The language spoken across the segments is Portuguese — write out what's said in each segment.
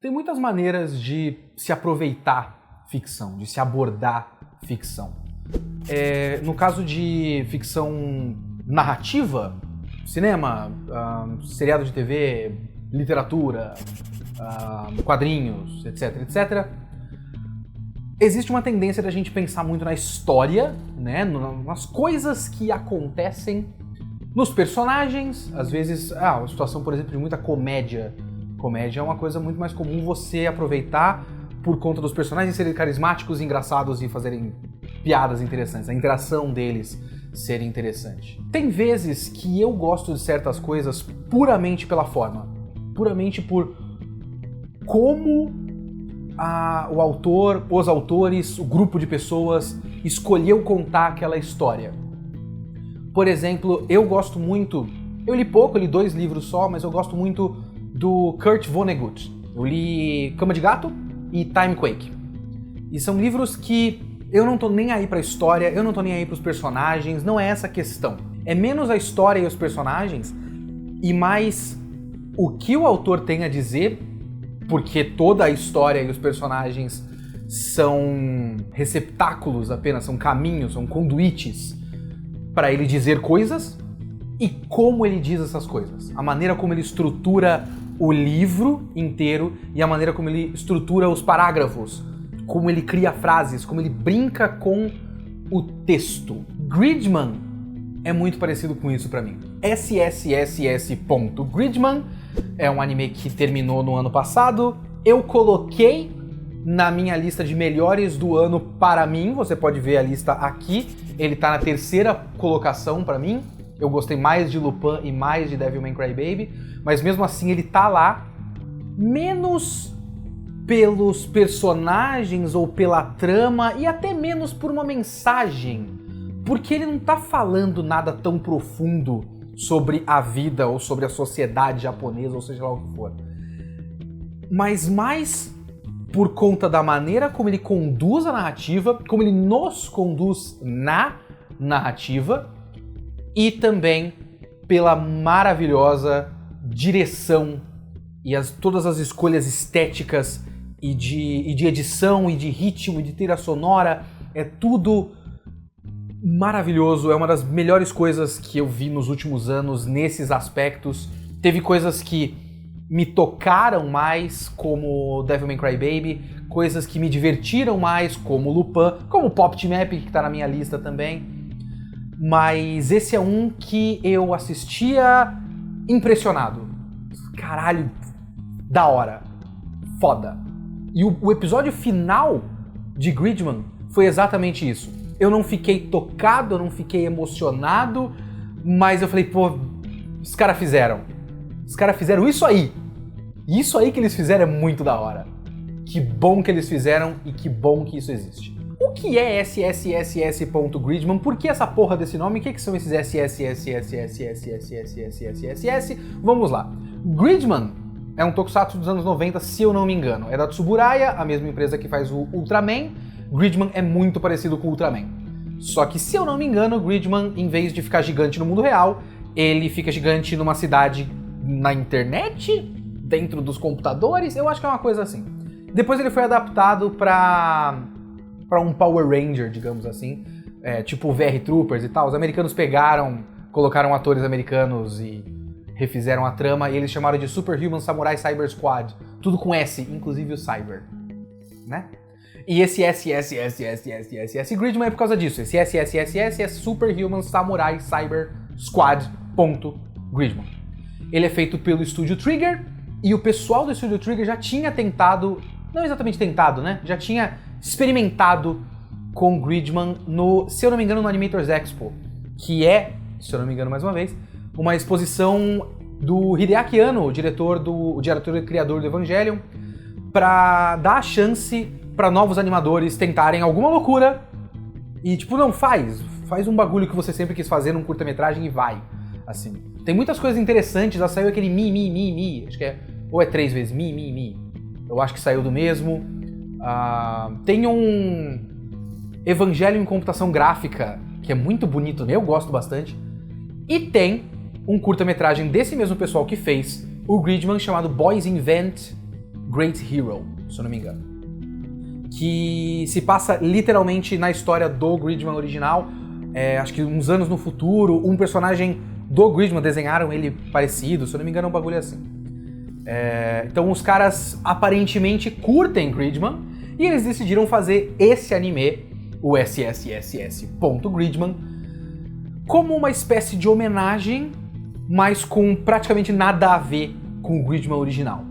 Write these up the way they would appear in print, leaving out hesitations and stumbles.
Tem muitas maneiras de se aproveitar ficção, de se abordar ficção. No caso de ficção narrativa, cinema, seriado de TV, literatura, quadrinhos, etc, etc, existe uma tendência da gente pensar muito na história, né, nas coisas que acontecem, nos personagens. Às vezes, a situação, por exemplo, de muita comédia. Comédia é uma coisa muito mais comum você aproveitar por conta dos personagens serem carismáticos, engraçados e fazerem piadas interessantes, a interação deles ser interessante. Tem vezes que eu gosto de certas coisas puramente pela forma, puramente por como o autor, os autores, o grupo de pessoas escolheu contar aquela história. Por exemplo, eu gosto muito, eu li pouco, eu li 2 livros só, mas eu gosto muito do Kurt Vonnegut. Eu li Cama de Gato e Timequake. E são livros que eu não tô nem aí pra história, eu não tô nem aí pros personagens, não é essa a questão. É menos a história e os personagens e mais o que o autor tem a dizer, porque toda a história e os personagens são receptáculos apenas, são caminhos, são conduítes para ele dizer coisas, e como ele diz essas coisas. A maneira como ele estrutura o livro inteiro e a maneira como ele estrutura os parágrafos, como ele cria frases, como ele brinca com o texto. Gridman é muito parecido com isso pra mim. SSSS.Gridman é um anime que terminou no ano passado. Eu coloquei na minha lista de melhores do ano para mim. Você pode ver a lista aqui. Ele tá na 3ª colocação pra mim. Eu gostei mais de Lupin e mais de Devilman Crybaby, mas mesmo assim ele tá lá, menos pelos personagens ou pela trama e até menos por uma mensagem, porque ele não tá falando nada tão profundo sobre a vida ou sobre a sociedade japonesa, ou seja lá o que for. Mas mais por conta da maneira como ele conduz a narrativa, como ele nos conduz na narrativa, e também pela maravilhosa direção e todas as escolhas estéticas e de edição e de ritmo e de trilha sonora. É tudo maravilhoso, é uma das melhores coisas que eu vi nos últimos anos nesses aspectos. Teve coisas que me tocaram mais, como Devilman Crybaby, coisas que me divertiram mais, como Lupin, como Pop Team Epic, que tá na minha lista também. Mas esse é um que eu assistia impressionado. Caralho, da hora. Foda. E o episódio final de Gridman foi exatamente isso. Eu não fiquei tocado, eu não fiquei emocionado, mas eu falei, pô, os caras fizeram. Os caras fizeram isso aí. Isso aí que eles fizeram é muito da hora. Que bom que eles fizeram e que bom que isso existe. O que é SSSS.Gridman? Por que essa porra desse nome? O que são esses SSSSSSSSSSSSSS? Vamos lá. Gridman é um tokusatsu dos anos 90, se eu não me engano. É da Tsuburaya, a mesma empresa que faz o Ultraman. Gridman é muito parecido com o Ultraman. Só que, se eu não me engano, Gridman, em vez de ficar gigante no mundo real, ele fica gigante numa cidade na internet, dentro dos computadores. Eu acho que é uma coisa assim. Depois ele foi adaptado pra um Power Ranger, digamos assim, tipo VR Troopers e tal. Os americanos colocaram atores americanos e refizeram a trama, e eles chamaram de Superhuman Samurai Cyber Squad. Tudo com S, inclusive o Cyber, né? E esse SSSSSSS Gridman é por causa disso. Esse SSSS é Superhuman Samurai Cyber Squad.Gridman. Ele é feito pelo Estúdio Trigger, e o pessoal do Estúdio Trigger já tinha tentado, não exatamente tentado, né? Já tinha experimentado com Gridman se eu não me engano, no Animators Expo, que é, se eu não me engano mais uma vez, uma exposição do Hideaki Anno, o diretor e criador do Evangelion, pra dar a chance pra novos animadores tentarem alguma loucura e tipo, não, faz um bagulho que você sempre quis fazer num curta-metragem e vai, assim. Tem muitas coisas interessantes, já saiu aquele Mi, acho que ou é 3 vezes Mi. Eu acho que saiu do mesmo. Tem um Evangelho em computação gráfica, que é muito bonito, eu gosto bastante. E tem um curta-metragem desse mesmo pessoal que fez o Gridman, chamado Boys Invent Great Hero, se eu não me engano. Que se passa literalmente na história do Gridman original, acho que uns anos no futuro, um personagem do Gridman, desenharam ele parecido, se eu não me engano é um bagulho assim. Então os caras aparentemente curtem Gridman, e eles decidiram fazer esse anime, o SSSS.Gridman, como uma espécie de homenagem, mas com praticamente nada a ver com o Gridman original.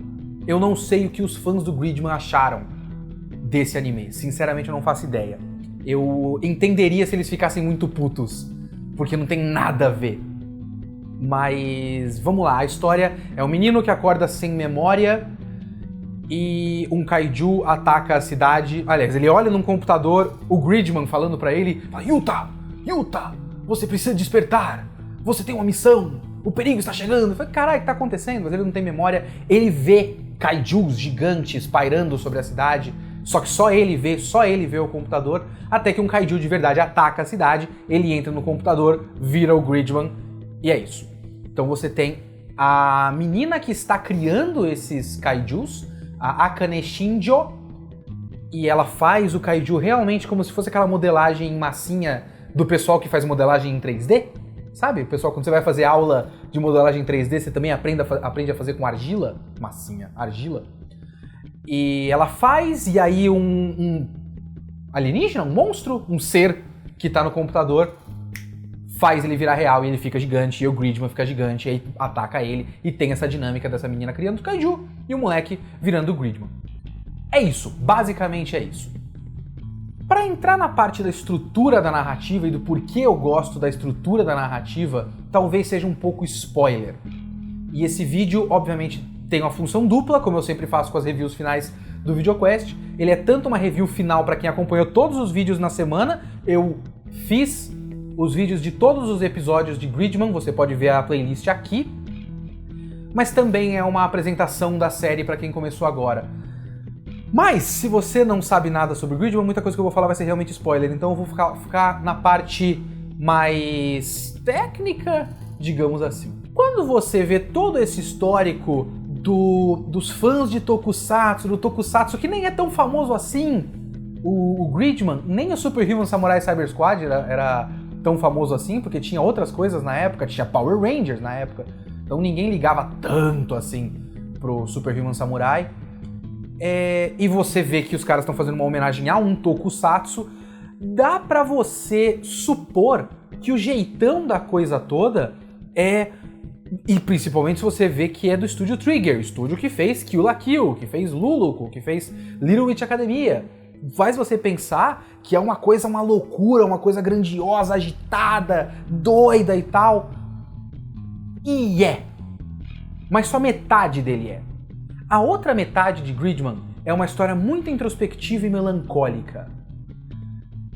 Eu não sei o que os fãs do Gridman acharam desse anime, sinceramente eu não faço ideia. Eu entenderia se eles ficassem muito putos, porque não tem nada a ver. Mas vamos lá, a história é um menino que acorda sem memória e um kaiju ataca a cidade. Aliás, ele olha num computador, o Gridman falando pra ele, Yuta, você precisa despertar, você tem uma missão, o perigo está chegando. Eu falei, caralho, o que tá acontecendo? Mas ele não tem memória, ele vê kaijus gigantes pairando sobre a cidade, só que só ele vê o computador, até que um kaiju de verdade ataca a cidade, ele entra no computador, vira o Gridman, e é isso. Então você tem a menina que está criando esses kaijus, a Akane Shinjo, e ela faz o kaiju realmente como se fosse aquela modelagem em massinha do pessoal que faz modelagem em 3D, sabe? O pessoal, quando você vai fazer aula de modelagem em 3D, você também aprende a fazer com argila, massinha, argila. E ela faz, e aí um alienígena, um monstro, um ser que tá no computador, faz ele virar real e ele fica gigante, e o Gridman fica gigante, e aí ataca ele, e tem essa dinâmica dessa menina criando o kaiju, e o moleque virando o Gridman. É isso, basicamente é isso. Para entrar na parte da estrutura da narrativa e do porquê eu gosto da estrutura da narrativa, talvez seja um pouco spoiler. E esse vídeo, obviamente, tem uma função dupla, como eu sempre faço com as reviews finais do VideoQuest. Ele é tanto uma review final para quem acompanhou todos os vídeos na semana. Eu fiz os vídeos de todos os episódios de Gridman, você pode ver a playlist aqui. Mas também é uma apresentação da série para quem começou agora. Mas, se você não sabe nada sobre Gridman, muita coisa que eu vou falar vai ser realmente spoiler, então eu vou ficar na parte mais técnica, digamos assim. Quando você vê todo esse histórico dos fãs de Tokusatsu, do Tokusatsu que nem é tão famoso assim, o Gridman, nem o Superhuman Samurai Cyber Squad era tão famoso assim, porque tinha outras coisas na época, tinha Power Rangers na época, então ninguém ligava tanto assim pro Superhuman Samurai. E você vê que os caras estão fazendo uma homenagem a um Tokusatsu, dá pra você supor que o jeitão da coisa toda e principalmente se você vê que é do estúdio Trigger, estúdio que fez Kill la Kill, que fez Luluco, que fez Little Witch Academia, faz você pensar que é uma coisa, uma loucura, uma coisa grandiosa, agitada, doida e tal. E mas só metade dele é. A outra metade de Gridman é uma história muito introspectiva e melancólica.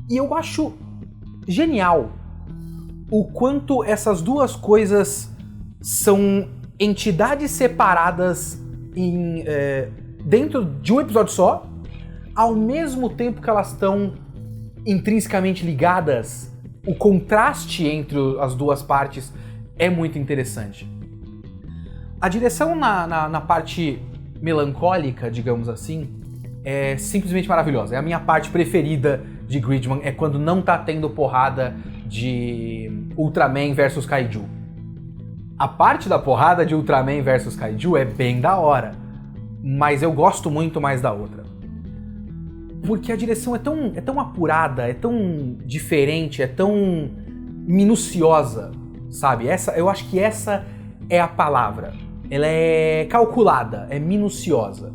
E eu acho genial o quanto essas duas coisas são entidades separadas dentro de um episódio só, ao mesmo tempo que elas estão intrinsecamente ligadas. O contraste entre as duas partes é muito interessante. A direção na parte melancólica, digamos assim, é simplesmente maravilhosa. É a minha parte preferida de Gridman, é quando não tá tendo porrada de Ultraman versus Kaiju. A parte da porrada de Ultraman versus Kaiju é bem da hora, mas eu gosto muito mais da outra. Porque a direção é tão apurada, é tão diferente, é tão minuciosa, sabe? Eu acho que essa é a palavra. Ela é calculada, é minuciosa.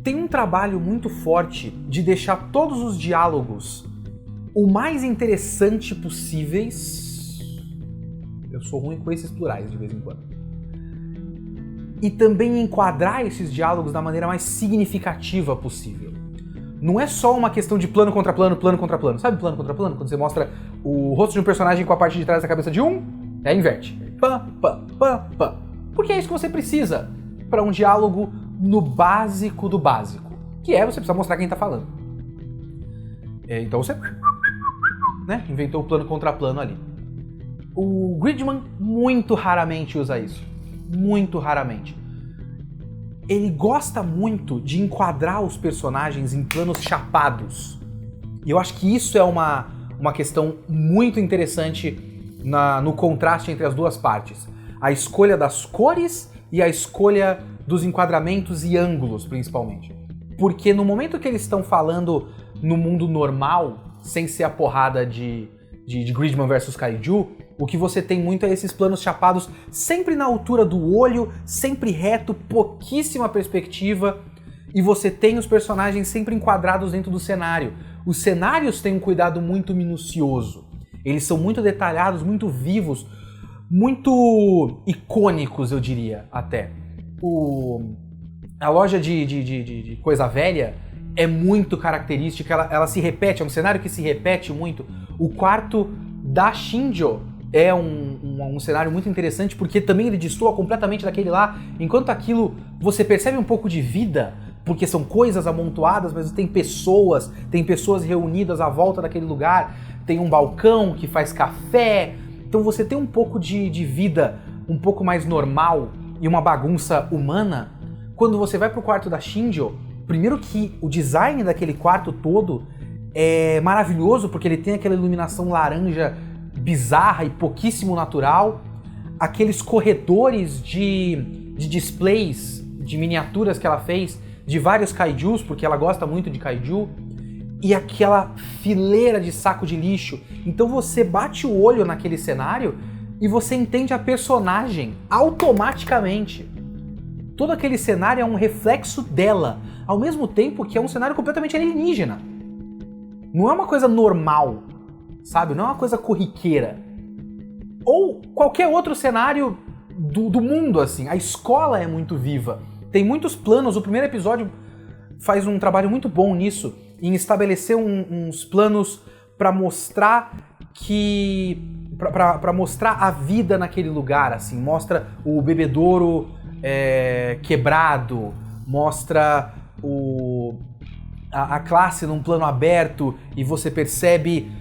Tem um trabalho muito forte de deixar todos os diálogos o mais interessante possíveis. Eu sou ruim com esses plurais de vez em quando. E também enquadrar esses diálogos da maneira mais significativa possível. Não é só uma questão de plano contra plano, plano contra plano. Sabe plano contra plano? Quando você mostra o rosto de um personagem com a parte de trás da cabeça de um, inverte. Pam, pam, pam, pam. Porque é isso que você precisa para um diálogo no básico do básico. Que você precisa mostrar quem tá falando. Então você inventou o plano contra plano ali. O Gridman muito raramente usa isso. Muito raramente. ele gosta muito de enquadrar os personagens em planos chapados. E eu acho que isso é uma questão muito interessante no contraste entre as duas partes. A escolha das cores e a escolha dos enquadramentos e ângulos, principalmente. Porque no momento que eles estão falando no mundo normal, sem ser a porrada de Gridman vs Kaiju, o que você tem muito é esses planos chapados sempre na altura do olho, sempre reto, pouquíssima perspectiva, e você tem os personagens sempre enquadrados dentro do cenário. Os cenários têm um cuidado muito minucioso. Eles são muito detalhados, muito vivos, muito icônicos, eu diria, até. A loja de coisa velha é muito característica, ela se repete, é um cenário que se repete muito. O quarto da Shinjo é um cenário muito interessante, porque também ele destoa completamente daquele lá, enquanto aquilo você percebe um pouco de vida, porque são coisas amontoadas, mas tem pessoas reunidas à volta daquele lugar, tem um balcão que faz café, então você tem um pouco de vida um pouco mais normal e uma bagunça humana. Quando você vai pro quarto da Shinjo, primeiro que o design daquele quarto todo é maravilhoso, porque ele tem aquela iluminação laranja bizarra e pouquíssimo natural, aqueles corredores de displays, de miniaturas que ela fez, de vários kaijus, porque ela gosta muito de kaiju, e aquela fileira de saco de lixo. Então você bate o olho naquele cenário e você entende a personagem automaticamente. Todo aquele cenário é um reflexo dela, ao mesmo tempo que é um cenário completamente alienígena. Não é uma coisa normal, sabe? Não é uma coisa corriqueira. Ou qualquer outro cenário do mundo, assim. A escola é muito viva. Tem muitos planos, o primeiro episódio faz um trabalho muito bom nisso, em estabelecer uns planos para mostrar para mostrar a vida naquele lugar, assim. Mostra o bebedouro quebrado, mostra a classe num plano aberto e você percebe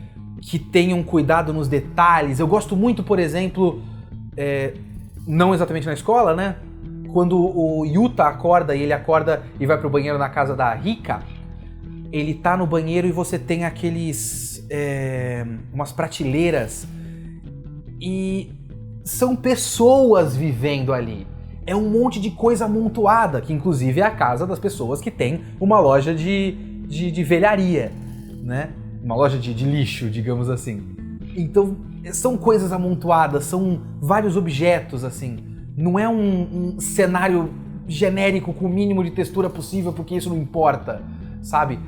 que tem um cuidado nos detalhes. Eu gosto muito, por exemplo, não exatamente na escola, né? Quando o Yuta acorda e ele acorda e vai pro banheiro na casa da Rika, ele tá no banheiro e você tem umas prateleiras e são pessoas vivendo ali. É um monte de coisa amontoada, que inclusive é a casa das pessoas que tem uma loja de velharia, né? Uma loja de lixo, digamos assim. Então, são coisas amontoadas, são vários objetos, assim. Não é um cenário genérico com o mínimo de textura possível, porque isso não importa, sabe?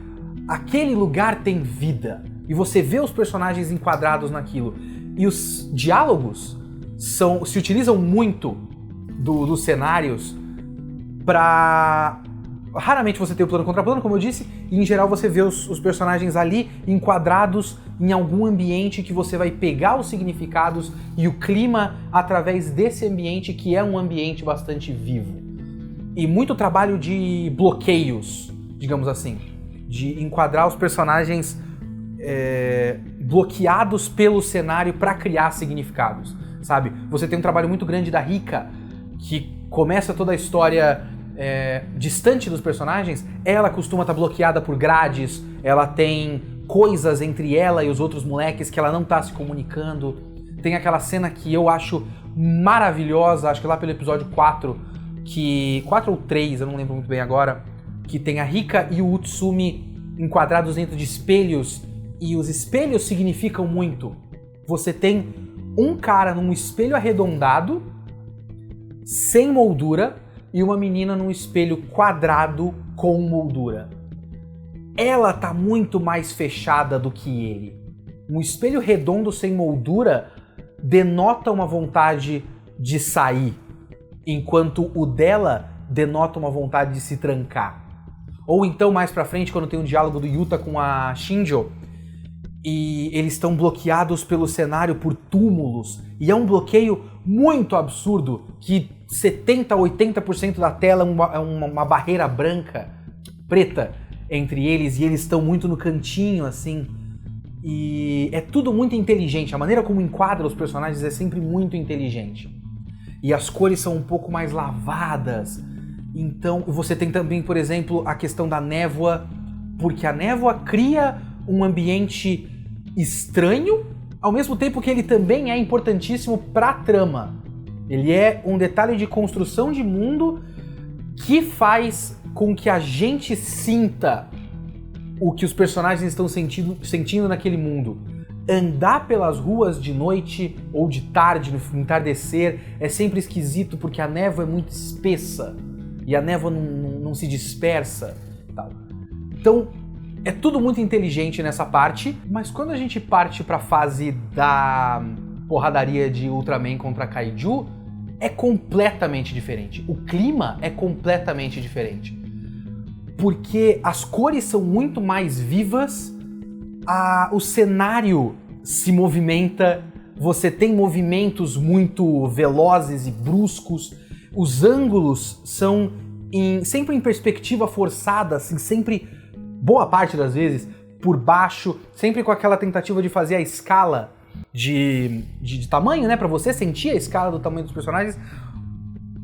Aquele lugar tem vida, e você vê os personagens enquadrados naquilo. E os diálogos se utilizam muito dos cenários pra... Raramente você tem o plano contra plano, como eu disse, e em geral você vê os personagens ali enquadrados em algum ambiente que você vai pegar os significados e o clima através desse ambiente, que é um ambiente bastante vivo. E muito trabalho de bloqueios, digamos assim, de enquadrar os personagens bloqueados pelo cenário para criar significados, sabe? Você tem um trabalho muito grande da Rika, que começa toda a história distante dos personagens. Ela costuma estar bloqueada por grades, ela tem coisas entre ela e os outros moleques que ela não tá se comunicando. Tem aquela cena que eu acho maravilhosa, acho que lá pelo episódio 4, 4 ou 3, eu não lembro muito bem agora, que tem a Rika e o Utsumi enquadrados dentro de espelhos, e os espelhos significam muito. Você tem um cara num espelho arredondado, sem moldura, e uma menina num espelho quadrado com moldura. Ela tá muito mais fechada do que ele. Um espelho redondo sem moldura denota uma vontade de sair, enquanto o dela denota uma vontade de se trancar. Ou então, mais pra frente, quando tem um diálogo do Yuta com a Shinjo, e eles estão bloqueados pelo cenário por túmulos, e é um bloqueio muito absurdo, que 70% a 80% da tela é uma barreira branca, preta, entre eles, e eles estão muito no cantinho, assim. E é tudo muito inteligente, a maneira como enquadra os personagens é sempre muito inteligente. E as cores são um pouco mais lavadas, Então, você tem também, por exemplo, a questão da névoa, porque a névoa cria um ambiente estranho, ao mesmo tempo que ele também é importantíssimo para a trama. Ele é um detalhe de construção de mundo que faz com que a gente sinta o que os personagens estão sentindo naquele mundo. Andar pelas ruas de noite ou de tarde, no entardecer, é sempre esquisito porque a névoa é muito espessa e a névoa não se dispersa. Tal. Então, é tudo muito inteligente nessa parte, mas quando a gente parte para a fase da porradaria de Ultraman contra Kaiju, é completamente diferente. O clima é completamente diferente. Porque as cores são muito mais vivas, o cenário se movimenta, você tem movimentos muito velozes e bruscos, os ângulos são sempre em perspectiva forçada, assim, sempre, boa parte das vezes, por baixo, sempre com aquela tentativa de fazer a escala de tamanho, né, pra você sentir a escala do tamanho dos personagens.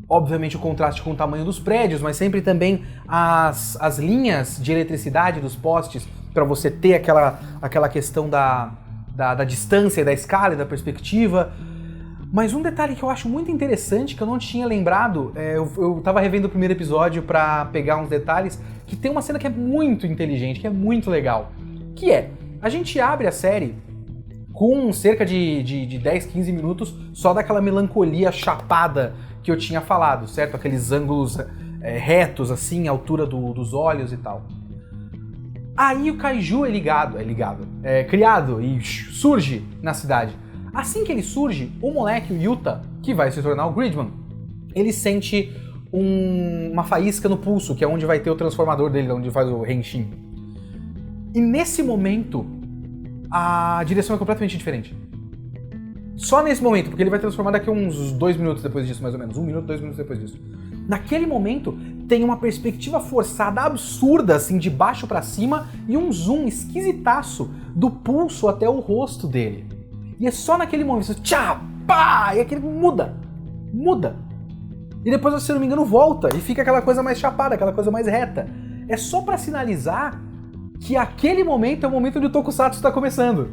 Obviamente o contraste com o tamanho dos prédios, mas sempre também as linhas de eletricidade dos postes, para você ter aquela questão da distância, da escala e da perspectiva. Mas um detalhe que eu acho muito interessante, que eu não tinha lembrado, eu tava revendo o primeiro episódio para pegar uns detalhes, que tem uma cena que é muito inteligente, que é muito legal. Que é, a gente abre a série com cerca de 10, 15 minutos só daquela melancolia chapada que eu tinha falado, certo? Aqueles ângulos retos, assim, à altura dos olhos e tal. Aí o Kaiju é criado e surge na cidade. Assim que ele surge, o moleque, o Yuta, que vai se tornar o Gridman, ele sente uma faísca no pulso, que é onde vai ter o transformador dele, onde faz o Henshin. E nesse momento, a direção é completamente diferente. Só nesse momento, porque ele vai transformar daqui a uns 2 minutos depois disso, mais ou menos. 1 minuto, 2 minutos depois disso. Naquele momento, tem uma perspectiva forçada absurda, assim, de baixo pra cima, e um zoom esquisitaço do pulso até o rosto dele. E é só naquele momento, você, tchá, pá, e aquele muda. E depois, se eu não me engano, volta, e fica aquela coisa mais chapada, aquela coisa mais reta. É só pra sinalizar que aquele momento é o momento onde o Tokusatsu está começando.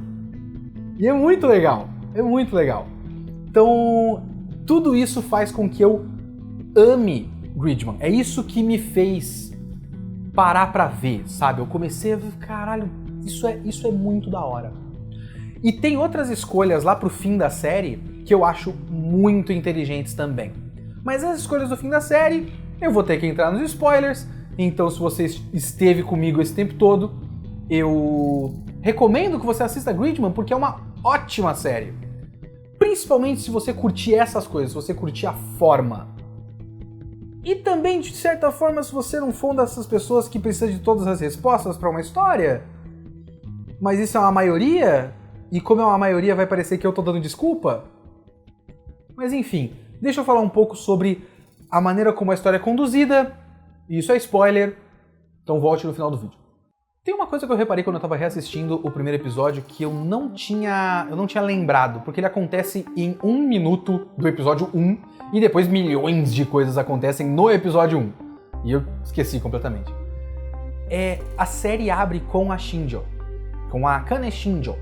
E é muito legal. É muito legal. Então, tudo isso faz com que eu ame Gridman. É isso que me fez parar pra ver, sabe? Eu comecei a ver, caralho, isso é muito da hora. E tem outras escolhas lá pro fim da série que eu acho muito inteligentes também. Mas as escolhas do fim da série, eu vou ter que entrar nos spoilers. Então, se você esteve comigo esse tempo todo, eu recomendo que você assista Gridman, porque é uma ótima série. Principalmente se você curtir essas coisas, se você curtir a forma. E também, de certa forma, se você não for uma dessas pessoas que precisa de todas as respostas para uma história. Mas isso é uma maioria, e como é uma maioria vai parecer que eu tô dando desculpa. Mas enfim, deixa eu falar um pouco sobre a maneira como a história é conduzida. Isso é spoiler, então volte no final do vídeo. Tem uma coisa que eu reparei quando eu tava reassistindo o primeiro episódio que eu não tinha lembrado, porque ele acontece em 1 minuto do episódio 1 e depois milhões de coisas acontecem no episódio 1. E eu esqueci completamente. A série abre com a Shinjo, com a Akane Shinjo.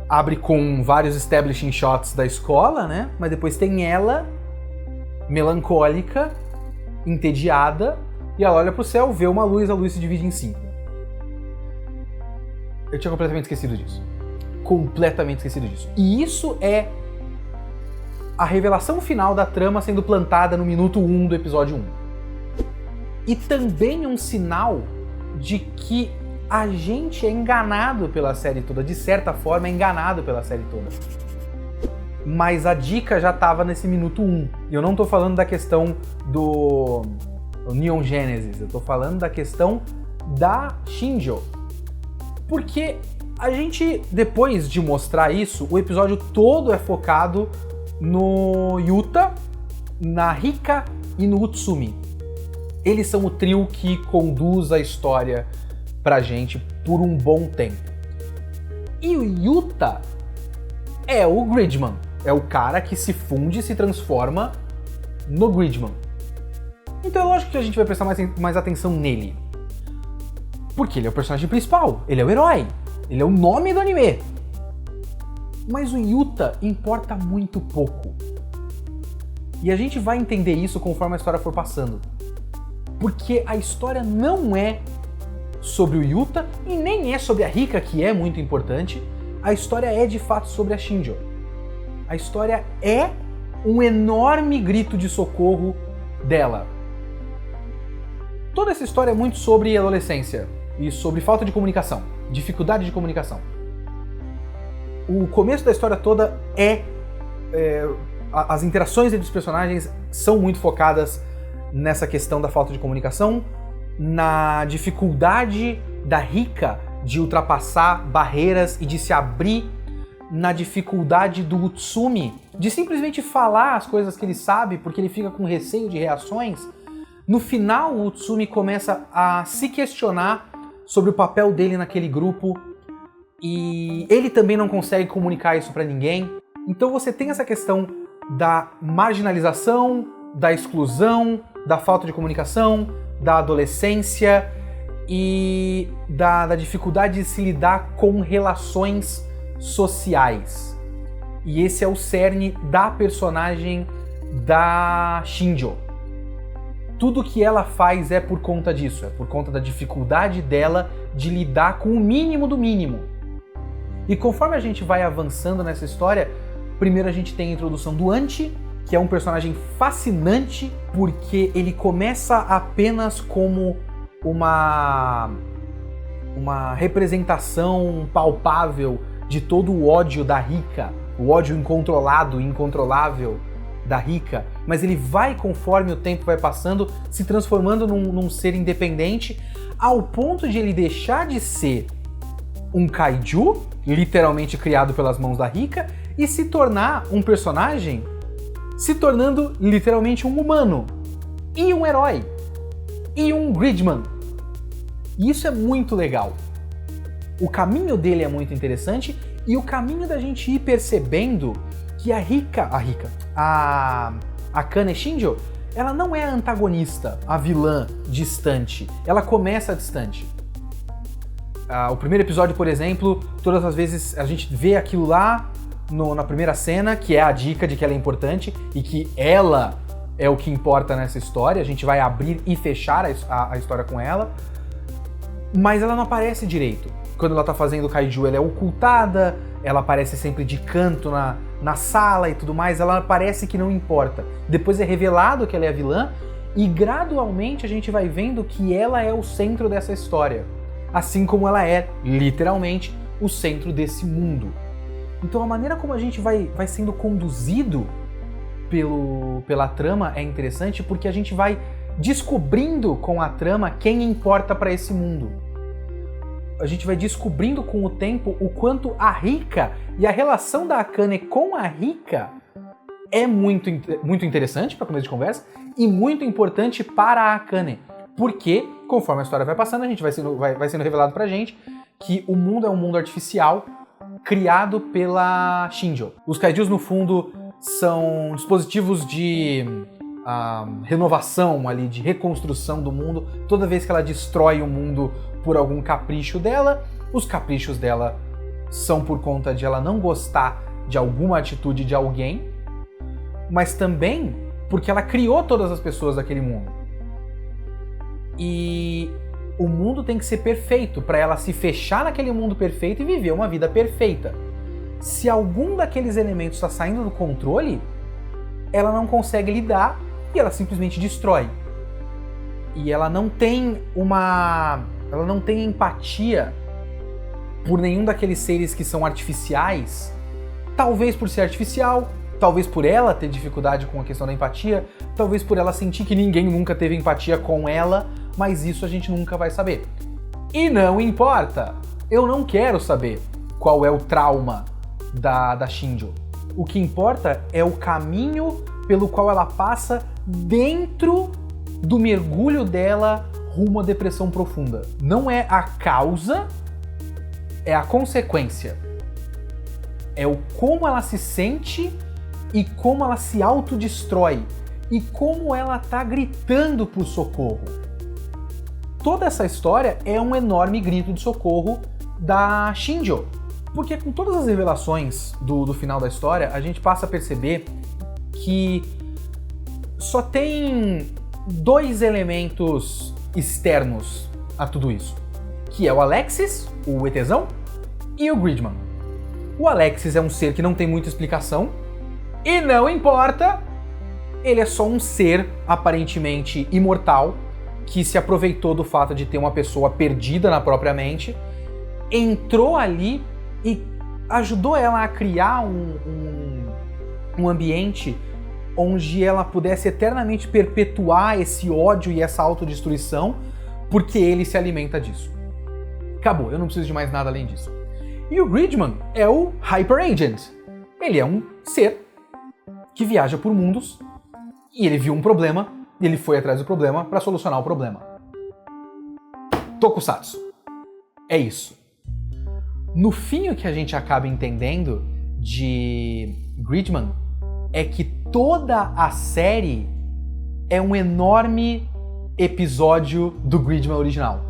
Abre com vários establishing shots da escola, né? Mas depois tem ela, melancólica, entediada, e ela olha pro céu, vê uma luz, a luz se divide em 5. Eu tinha completamente esquecido disso. Completamente esquecido disso. E isso é a revelação final da trama sendo plantada no minuto 1 do episódio 1. E também um sinal de que a gente é enganado pela série toda. De certa forma, é enganado pela série toda. Mas a dica já estava nesse minuto 1. E eu não tô falando da questão do Neon Genesis, eu tô falando da questão da Shinjo. Porque a gente, depois de mostrar isso, o episódio todo é focado no Yuta, na Rika e no Utsumi. Eles são o trio que conduz a história pra gente por um bom tempo. E o Yuta é o Gridman, é o cara que se funde e se transforma no Gridman. Então é lógico que a gente vai prestar mais atenção nele. Porque ele é o personagem principal, ele é o herói, ele é o nome do anime. Mas o Yuta importa muito pouco. E a gente vai entender isso conforme a história for passando. Porque a história não é sobre o Yuta e nem é sobre a Rika, que é muito importante. A história é de fato sobre a Shinjo. A história é um enorme grito de socorro dela. Toda essa história é muito sobre adolescência e sobre falta de comunicação, dificuldade de comunicação. O começo da história toda as interações entre os personagens são muito focadas nessa questão da falta de comunicação, na dificuldade da Rika de ultrapassar barreiras e de se abrir, na dificuldade do Utsumi de simplesmente falar as coisas que ele sabe porque ele fica com receio de reações. No final, o Utsumi começa a se questionar sobre o papel dele naquele grupo e ele também não consegue comunicar isso pra ninguém. Então você tem essa questão da marginalização, da exclusão, da falta de comunicação, da adolescência e da dificuldade de se lidar com relações sociais. E esse é o cerne da personagem da Shinjo. Tudo que ela faz é por conta disso, é por conta da dificuldade dela de lidar com o mínimo do mínimo. E conforme a gente vai avançando nessa história, primeiro a gente tem a introdução do Anti, que é um personagem fascinante porque ele começa apenas como uma representação palpável de todo o ódio da Rika, o ódio incontrolado e incontrolável da Rika, mas ele vai, conforme o tempo vai passando, se transformando num ser independente, ao ponto de ele deixar de ser um kaiju, literalmente criado pelas mãos da Rika, e se tornar um personagem, se tornando literalmente um humano, e um herói, e um Gridman. E isso é muito legal. O caminho dele é muito interessante, e o caminho da gente ir percebendo que a Akane Shinjo, ela não é a antagonista, a vilã distante. Ela começa distante. O primeiro episódio, por exemplo, todas as vezes a gente vê aquilo lá na primeira cena, que é a dica de que ela é importante e que ela é o que importa nessa história. A gente vai abrir e fechar a história com ela. Mas ela não aparece direito. Quando ela tá fazendo kaiju, ela é ocultada, ela aparece sempre de canto na sala e tudo mais, ela parece que não importa. Depois é revelado que ela é a vilã e gradualmente a gente vai vendo que ela é o centro dessa história. Assim como ela é, literalmente, o centro desse mundo. Então a maneira como a gente vai sendo conduzido pela trama é interessante porque a gente vai descobrindo com a trama quem importa para esse mundo. A gente vai descobrindo com o tempo o quanto a Rika e a relação da Akane com a Rika é muito interessante para começo de conversa e muito importante para a Akane. Porque, conforme a história vai passando, a gente vai sendo revelado pra gente que o mundo é um mundo artificial criado pela Shinjo. Os kaijus, no fundo, são dispositivos de renovação ali, de reconstrução do mundo. Toda vez que ela destrói o mundo por algum capricho dela, os caprichos dela são por conta de ela não gostar de alguma atitude de alguém, mas também porque ela criou todas as pessoas daquele mundo. E o mundo tem que ser perfeito para ela se fechar naquele mundo perfeito e viver uma vida perfeita. Se algum daqueles elementos está saindo do controle, ela não consegue lidar e ela simplesmente destrói. E ela não tem empatia por nenhum daqueles seres que são artificiais, talvez por ser artificial, talvez por ela ter dificuldade com a questão da empatia, talvez por ela sentir que ninguém nunca teve empatia com ela, mas isso a gente nunca vai saber. E não importa, eu não quero saber qual é o trauma da Shinjo. O que importa é o caminho pelo qual ela passa dentro do mergulho dela rumo à depressão profunda. Não é a causa, é a consequência. É o como ela se sente e como ela se autodestrói. e como ela tá gritando por socorro. Toda essa história é um enorme grito de socorro da Shinjo. Porque com todas as revelações do final da história, a gente passa a perceber que só tem 2 elementos externos a tudo isso. Que é o Alexis, o ETzão, e o Gridman. O Alexis é um ser que não tem muita explicação, e não importa, ele é só um ser aparentemente imortal, que se aproveitou do fato de ter uma pessoa perdida na própria mente, entrou ali e ajudou ela a criar um ambiente onde ela pudesse eternamente perpetuar esse ódio e essa autodestruição, porque ele se alimenta disso. Acabou, eu não preciso de mais nada além disso. E o Gridman é o Hyper Agent. Ele é um ser que viaja por mundos e ele viu um problema e ele foi atrás do problema para solucionar o problema. Tokusatsu. É isso. No fim, o que a gente acaba entendendo de Gridman é que toda a série é um enorme episódio do Gridman original.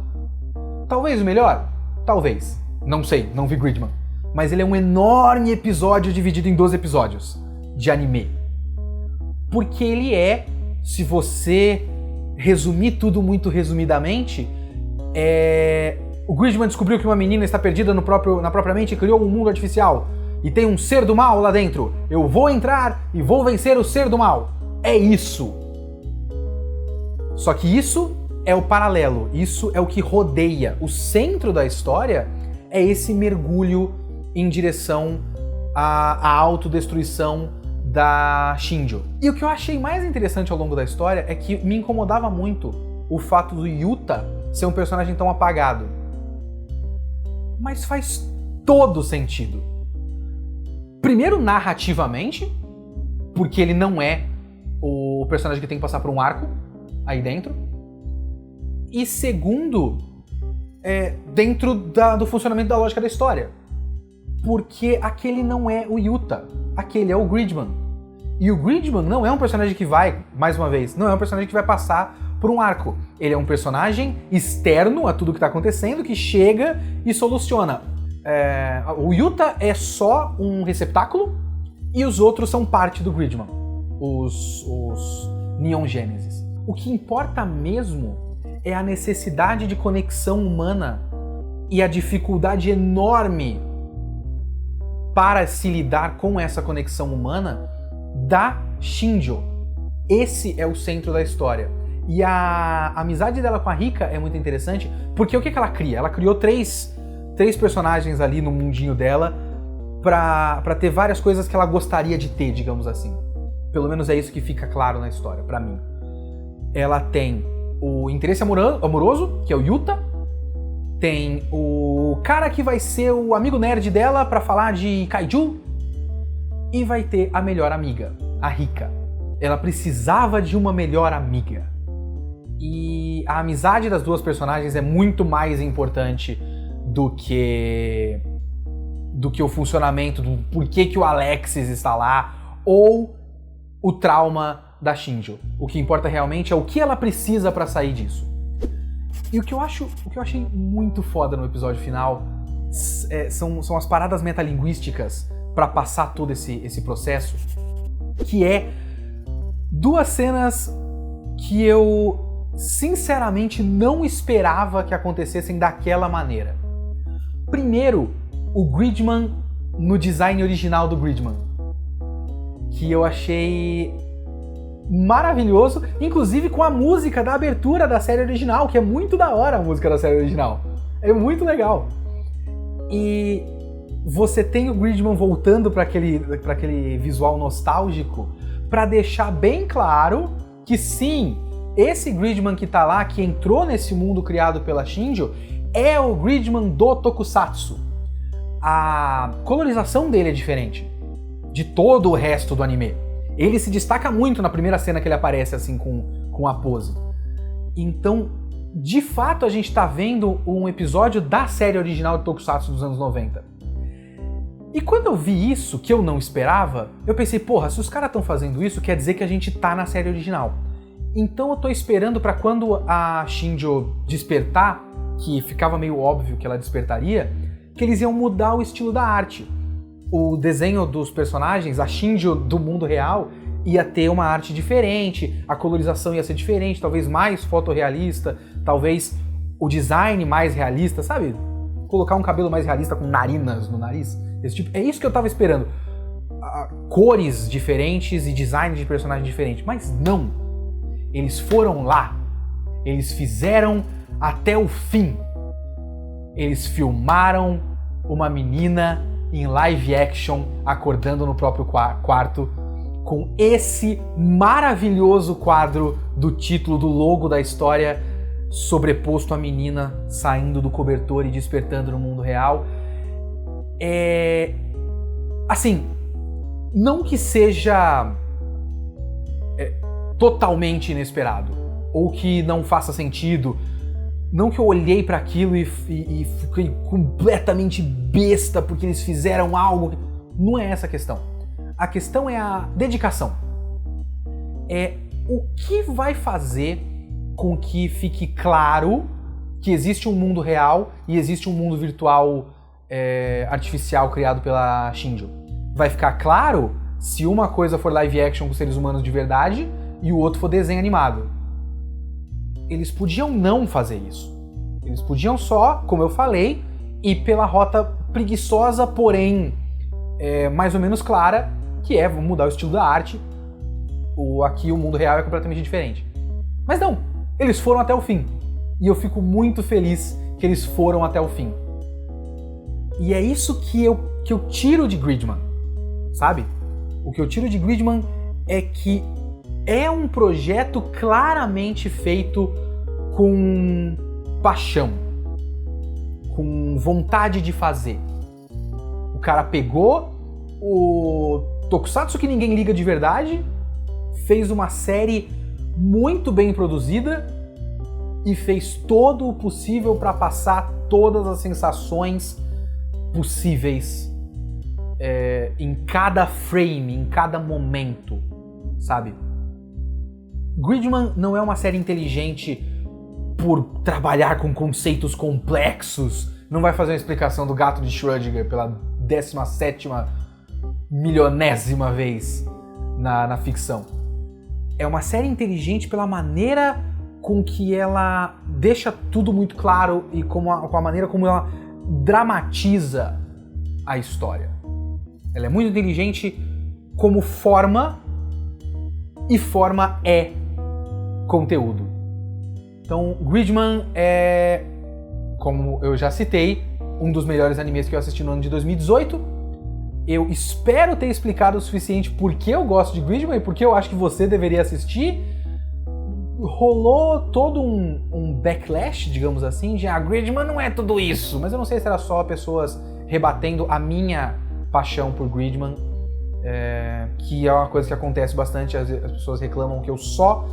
Talvez o melhor? Talvez. Não sei, não vi Gridman. Mas ele é um enorme episódio dividido em 12 episódios de anime. Porque ele é, se você resumir tudo muito resumidamente, o Gridman descobriu que uma menina está perdida na própria mente e criou um mundo artificial. E tem um ser do mal lá dentro. Eu vou entrar e vou vencer o ser do mal. É isso. Só que isso é o paralelo, isso é o que rodeia. O centro da história é esse mergulho em direção à autodestruição da Shinjo. E o que eu achei mais interessante ao longo da história é que me incomodava muito o fato do Yuta ser um personagem tão apagado. Mas faz todo sentido. Primeiro, narrativamente, porque ele não é o personagem que tem que passar por um arco aí dentro. E segundo, dentro do funcionamento da lógica da história. Porque aquele não é o Yuta, aquele é o Gridman. E o Gridman não é um personagem que vai, mais uma vez, não é um personagem que vai passar por um arco. Ele é um personagem externo a tudo que está acontecendo, que chega e soluciona. O Yuta é só um receptáculo e os outros são parte do Gridman, os Neon Genesis. O que importa mesmo é a necessidade de conexão humana e a dificuldade enorme para se lidar com essa conexão humana da Shinjo. Esse é o centro da história. E a amizade dela com a Rika é muito interessante, porque o que ela cria? Ela criou três personagens ali no mundinho dela pra ter várias coisas que ela gostaria de ter, digamos assim. Pelo menos é isso que fica claro na história, pra mim. Ela tem o interesse amoroso, que é o Yuta. Tem o cara que vai ser o amigo nerd dela pra falar de kaiju. E vai ter a melhor amiga, a Rika. Ela precisava de uma melhor amiga. E a amizade das duas personagens é muito mais importante do que o funcionamento, do porquê que o Alexis está lá, ou o trauma da Shinjo. O que importa realmente é o que ela precisa para sair disso. E o que eu achei muito foda no episódio final são as paradas metalinguísticas para passar todo esse processo, que é 2 cenas que eu sinceramente não esperava que acontecessem daquela maneira. Primeiro, o Gridman no design original do Gridman, que eu achei maravilhoso, inclusive com a música da abertura da série original, que é muito da hora a música da série original. É muito legal. E você tem o Gridman voltando para aquele visual nostálgico para deixar bem claro que sim, esse Gridman que tá lá, que entrou nesse mundo criado pela Shinjo, é o Gridman do Tokusatsu. A colorização dele é diferente de todo o resto do anime. Ele se destaca muito na primeira cena que ele aparece assim com a pose. Então, de fato, a gente tá vendo um episódio da série original de Tokusatsu dos anos 90. E quando eu vi isso, que eu não esperava, eu pensei, porra, se os caras estão fazendo isso, quer dizer que a gente tá na série original. Então eu tô esperando pra quando a Shinjo despertar, que ficava meio óbvio que ela despertaria, que eles iam mudar o estilo da arte. O desenho dos personagens, a Shinjo do mundo real, ia ter uma arte diferente, a colorização ia ser diferente, talvez mais fotorrealista, talvez o design mais realista, sabe? Colocar um cabelo mais realista com narinas no nariz. Esse tipo, é isso que eu tava esperando. Cores diferentes e design de personagem diferente. Mas não. Eles foram lá. Eles fizeram até o fim. Eles filmaram uma menina em live action acordando no próprio quarto com esse maravilhoso quadro do título, do logo da história, sobreposto à menina saindo do cobertor e despertando no mundo real. Assim, não que seja totalmente inesperado, ou que não faça sentido, não que eu olhei para aquilo e fiquei completamente besta porque eles fizeram algo. Não é essa a questão. A questão é a dedicação. É o que vai fazer com que fique claro que existe um mundo real e existe um mundo virtual artificial criado pela Shinjo. Vai ficar claro se uma coisa for live action com seres humanos de verdade e o outro for desenho animado. Eles podiam não fazer isso. Eles podiam só, como eu falei, ir pela rota preguiçosa, porém mais ou menos clara, que é mudar o estilo da arte. Aqui o mundo real é completamente diferente. Mas não, eles foram até o fim. E eu fico muito feliz que eles foram até o fim. E é isso que eu tiro de Gridman, sabe? O que eu tiro de Gridman é que é um projeto claramente feito com paixão, com vontade de fazer. O cara pegou o tokusatsu que ninguém liga de verdade, fez uma série muito bem produzida e fez todo o possível para passar todas as sensações possíveis em cada frame, em cada momento, sabe? Gridman não é uma série inteligente por trabalhar com conceitos complexos, não vai fazer uma explicação do gato de Schrödinger pela 17ª milionésima vez na ficção. É uma série inteligente pela maneira com que ela deixa tudo muito claro e com a maneira como ela dramatiza a história. Ela é muito inteligente como forma, e forma é conteúdo. Então, Gridman é, como eu já citei, um dos melhores animes que eu assisti no ano de 2018. Eu espero ter explicado o suficiente por que eu gosto de Gridman e por que eu acho que você deveria assistir. Rolou todo um backlash, digamos assim, de Gridman não é tudo isso, mas eu não sei se era só pessoas rebatendo a minha paixão por Gridman, que é uma coisa que acontece bastante, as pessoas reclamam que eu só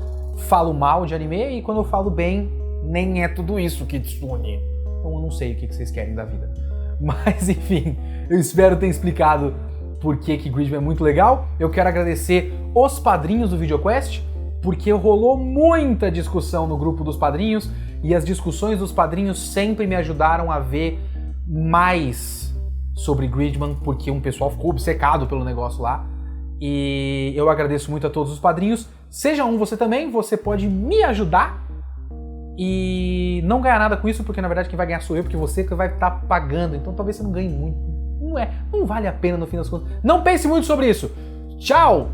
falo mal de anime e quando eu falo bem, nem é tudo isso, Kitsune. Então eu não sei o que vocês querem da vida. Mas enfim, eu espero ter explicado por que Gridman é muito legal. Eu quero agradecer os padrinhos do VideoQuest, porque rolou muita discussão no grupo dos padrinhos e as discussões dos padrinhos sempre me ajudaram a ver mais sobre Gridman, porque um pessoal ficou obcecado pelo negócio lá. E eu agradeço muito a todos os padrinhos. Seja um você também, você pode me ajudar e não ganhar nada com isso, porque na verdade quem vai ganhar sou eu, porque você que vai estar pagando, então talvez você não ganhe muito. Não vale a pena no fim das contas. Não pense muito sobre isso. Tchau!